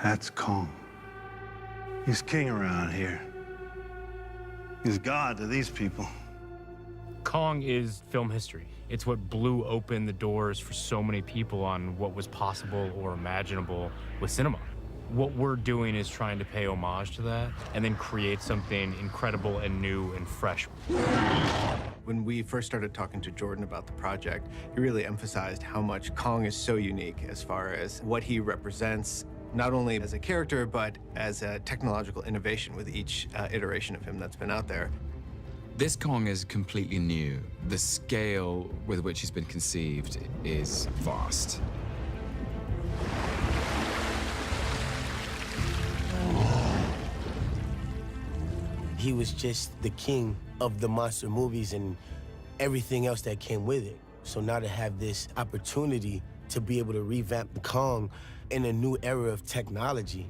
That's Kong. He's king around here. He's God to these people. Kong is film history. It's what blew open the doors for so many people on what was possible or imaginable with cinema. What we're doing is trying to pay homage to that and then create something incredible and new and fresh. When we first started talking to Jordan about the project, he really emphasized how much Kong is so unique as far as what he represents, not only as a character, but as a technological innovation with each iteration of him that's been out there. This Kong is completely new. The scale with which he's been conceived is vast. He was just the king of the monster movies and everything else that came with it. So now to have this opportunity to be able to revamp Kong in a new era of technology,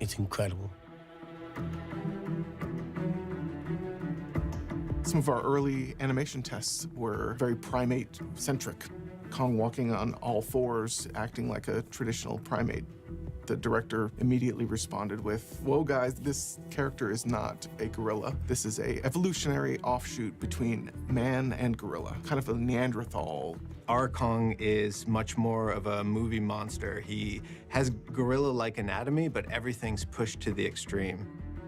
it's incredible. Some of our early animation tests were very primate-centric. Kong walking on all fours, acting like a traditional primate. The director immediately responded with, "Whoa, guys, this character is not a gorilla. This is a evolutionary offshoot between man and gorilla, kind of a Neanderthal." Our Kong is much more of a movie monster. He has gorilla-like anatomy, but everything's pushed to the extreme.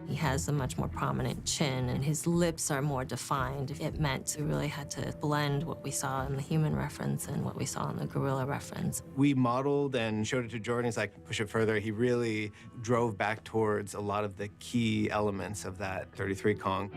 He has a much more prominent chin, and his lips are more defined. It meant we really had to blend what we saw in the human reference and what we saw in the gorilla reference. We modeled and showed it to Jordan. He's like, push it further. He really drove back towards a lot of the key elements of that 33 Kong.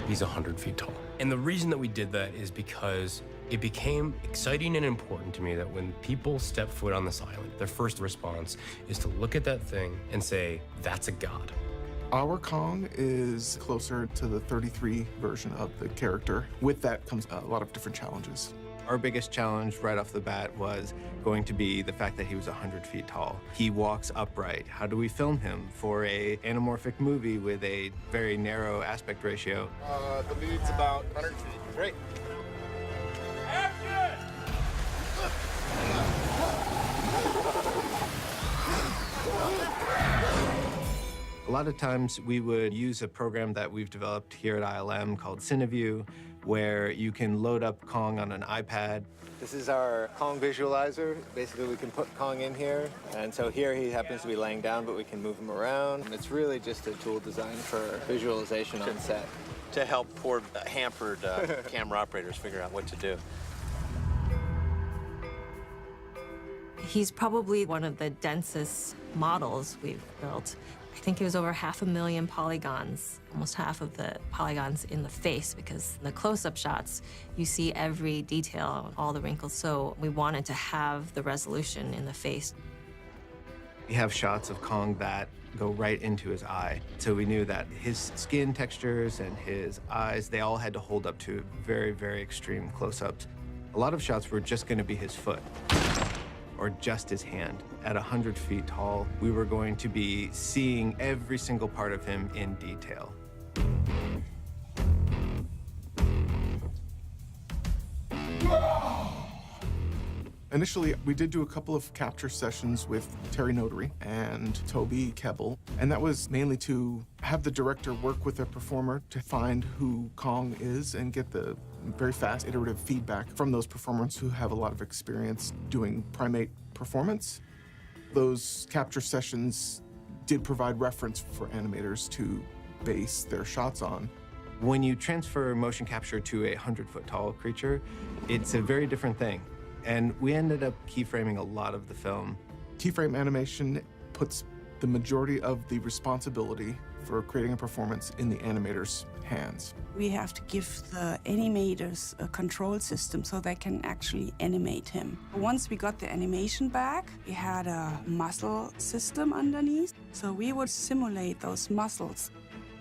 He's 100 feet tall. And the reason that we did that is because it became exciting and important to me that when people step foot on this island, their first response is to look at that thing and say, that's a god. Our Kong is closer to the 33 version of the character. With that comes a lot of different challenges. Our biggest challenge right off the bat was going to be the fact that he was 100 feet tall. He walks upright. How do we film him for an anamorphic movie with a very narrow aspect ratio? The lead's about 100 feet. Great. Action! A lot of times we would use a program that we've developed here at ILM called CineView, where you can load up Kong on an iPad. This is our Kong visualizer. Basically, we can put Kong in here, and so here he happens to be laying down, but we can move him around. And it's really just a tool designed for visualization on set. To help poor hampered camera operators figure out what to do. He's probably one of the densest models we've built. I think it was over 500,000 polygons, almost half of the polygons in the face, because in the close-up shots, you see every detail, all the wrinkles. So we wanted to have the resolution in the face. We have shots of Kong that go right into his eye. So we knew that his skin textures and his eyes, they all had to hold up to very, very extreme close-ups. A lot of shots were just going to be his foot or just his hand. At 100 feet tall, we were going to be seeing every single part of him in detail. Initially, we did do a couple of capture sessions with Terry Notary and Toby Kebbell, and that was mainly to have the director work with a performer to find who Kong is and get the very fast iterative feedback from those performers who have a lot of experience doing primate performance. Those capture sessions did provide reference for animators to base their shots on. When you transfer motion capture to a 100-foot tall creature, it's a very different thing. And we ended up keyframing a lot of the film. Keyframe animation puts the majority of the responsibility for creating a performance in the animator's hands. We have to give the animators a control system so they can actually animate him. Once we got the animation back, we had a muscle system underneath, so we would simulate those muscles.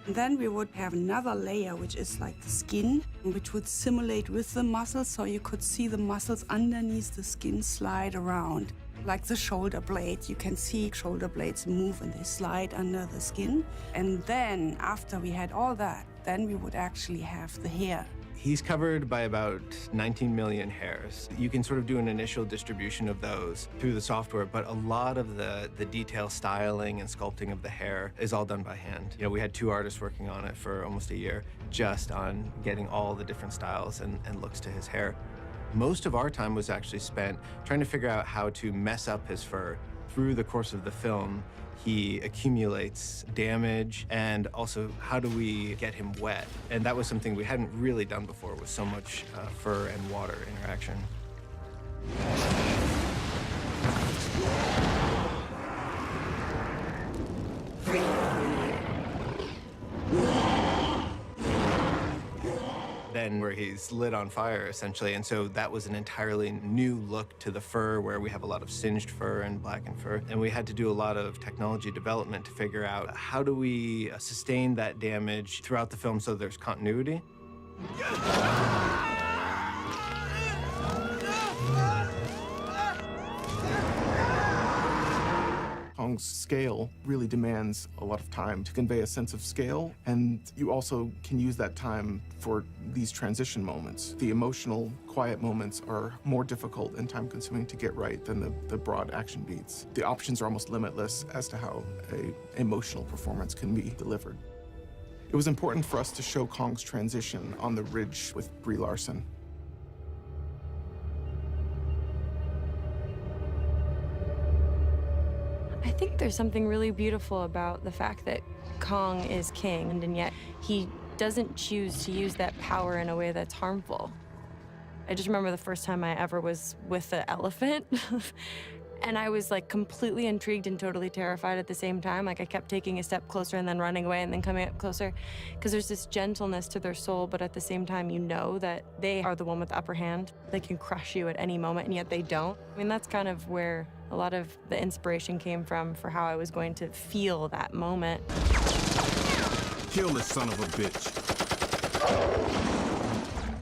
And then we would have another layer, which is like the skin, which would simulate with the muscles, so you could see the muscles underneath the skin slide around. Like the shoulder blade, you can see shoulder blades move and they slide under the skin. And then after we had all that, then we would actually have the hair. He's covered by about 19 million hairs. You can sort of do an initial distribution of those through the software, but a lot of the detail styling and sculpting of the hair is all done by hand. You know, we had 2 artists working on it for almost a year, just on getting all the different styles and looks to his hair. Most of our time was actually spent trying to figure out how to mess up his fur. Through the course of the film, he accumulates damage, and also how do we get him wet? And that was something we hadn't really done before with so much fur and water interaction. Then where he's lit on fire, essentially. And so that was an entirely new look to the fur, where we have a lot of singed fur and blackened fur. And we had to do a lot of technology development to figure out how do we sustain that damage throughout the film so there's continuity. Kong's scale really demands a lot of time to convey a sense of scale, and you also can use that time for these transition moments. The emotional, quiet moments are more difficult and time-consuming to get right than the broad action beats. The options are almost limitless as to how an emotional performance can be delivered. It was important for us to show Kong's transition on the ridge with Brie Larson. I think there's something really beautiful about the fact that Kong is king, and yet he doesn't choose to use that power in a way that's harmful. I just remember the first time I ever was with the elephant, and I was like completely intrigued and totally terrified at the same time. Like I kept taking a step closer and then running away and then coming up closer, because there's this gentleness to their soul, but at the same time you know that they are the one with the upper hand. They can crush you at any moment, and yet they don't. I mean, that's kind of where a lot of the inspiration came from for how I was going to feel that moment. Kill this son of a bitch.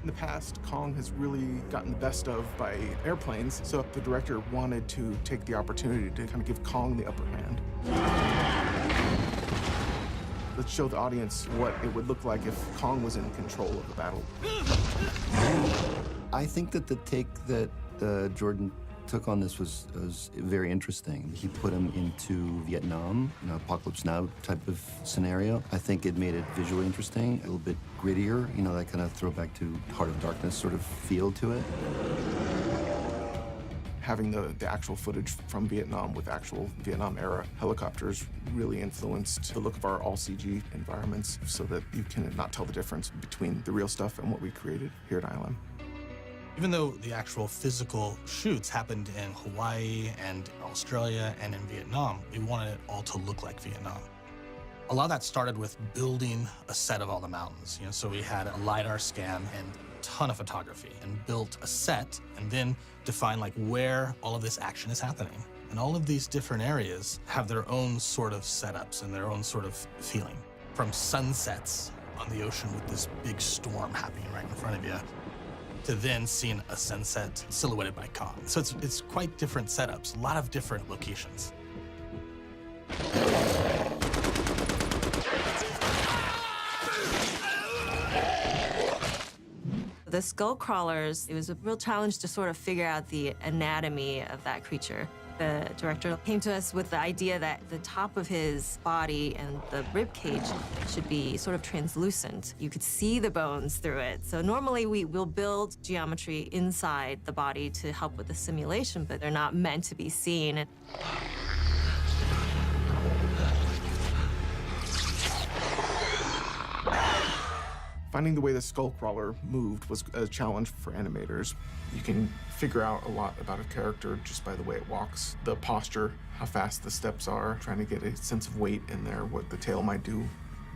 In the past, Kong has really gotten the best of by airplanes, so the director wanted to take the opportunity to kind of give Kong the upper hand. Let's show the audience what it would look like if Kong was in control of the battle. I think that the take that Jordan took on this was very interesting. He put him into Vietnam, Apocalypse Now type of scenario. I think it made it visually interesting, a little bit grittier, that kind of throwback to Heart of Darkness sort of feel to it. Having the actual footage from Vietnam with actual Vietnam-era helicopters really influenced the look of our all-CG environments so that you can not tell the difference between the real stuff and what we created here at ILM. Even though the actual physical shoots happened in Hawaii and Australia and in Vietnam, we wanted it all to look like Vietnam. A lot of that started with building a set of all the mountains. So we had a LiDAR scan and a ton of photography and built a set and then defined like where all of this action is happening. And all of these different areas have their own sort of setups and their own sort of feeling. From sunsets on the ocean with this big storm happening right in front of you, to then seeing a sunset silhouetted by Kong. So it's quite different setups, a lot of different locations. The skull crawlers, it was a real challenge to sort of figure out the anatomy of that creature. The director came to us with the idea that the top of his body and the rib cage should be sort of translucent. You could see the bones through it. So normally we will build geometry inside the body to help with the simulation, but they're not meant to be seen. Finding the way the Skullcrawler moved was a challenge for animators. You can figure out a lot about a character just by the way it walks, the posture, how fast the steps are, trying to get a sense of weight in there, what the tail might do.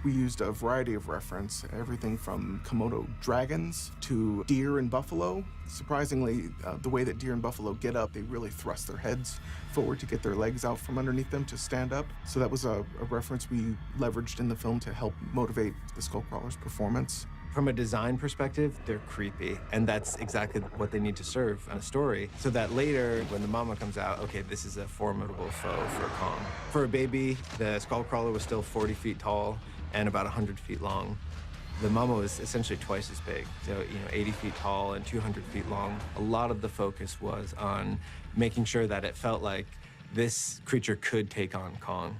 We used a variety of reference, everything from Komodo dragons to deer and buffalo. Surprisingly, the way that deer and buffalo get up, they really thrust their heads forward to get their legs out from underneath them to stand up. So that was a reference we leveraged in the film to help motivate the Skullcrawler's performance. From a design perspective, they're creepy, and that's exactly what they need to serve in a story, so that later, when the mama comes out, okay, this is a formidable foe for Kong. For a baby, the Skullcrawler was still 40 feet tall and about 100 feet long. The mama was essentially twice as big, so 80 feet tall and 200 feet long. A lot of the focus was on making sure that it felt like this creature could take on Kong.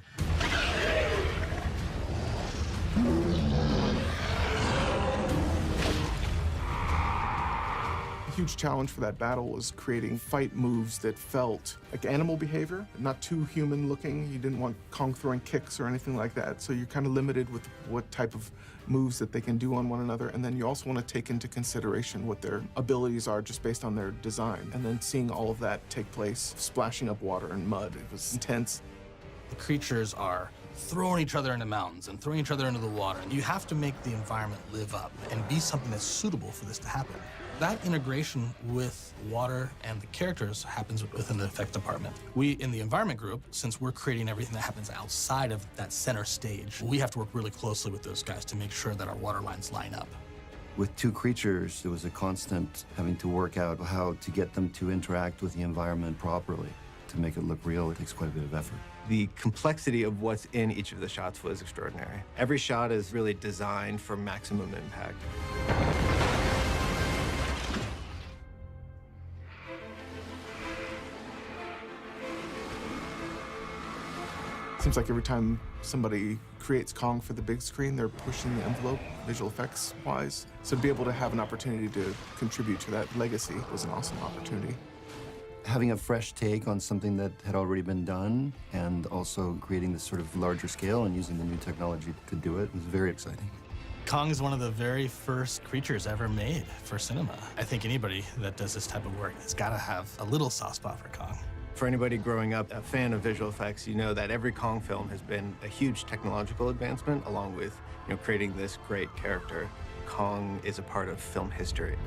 A huge challenge for that battle was creating fight moves that felt like animal behavior, not too human looking. You didn't want Kong throwing kicks or anything like that, so you're kind of limited with what type of moves that they can do on one another, and then you also want to take into consideration what their abilities are just based on their design, and then seeing all of that take place, splashing up water and mud. It was intense. The creatures are throwing each other into mountains and throwing each other into the water. You have to make the environment live up and be something that's suitable for this to happen. That integration with water and the characters happens within the effects department. We, in the environment group, since we're creating everything that happens outside of that center stage, we have to work really closely with those guys to make sure that our water lines line up. With two creatures, there was a constant having to work out how to get them to interact with the environment properly. To make it look real, it takes quite a bit of effort. The complexity of what's in each of the shots was extraordinary. Every shot is really designed for maximum impact. Seems like every time somebody creates Kong for the big screen, they're pushing the envelope, visual effects-wise. So to be able to have an opportunity to contribute to that legacy was an awesome opportunity. Having a fresh take on something that had already been done, and also creating this sort of larger scale and using the new technology to do it was very exciting. Kong is one of the very first creatures ever made for cinema. I think anybody that does this type of work has got to have a little soft spot for Kong. For anybody growing up a fan of visual effects, you know that every Kong film has been a huge technological advancement, along with creating this great character. Kong is a part of film history.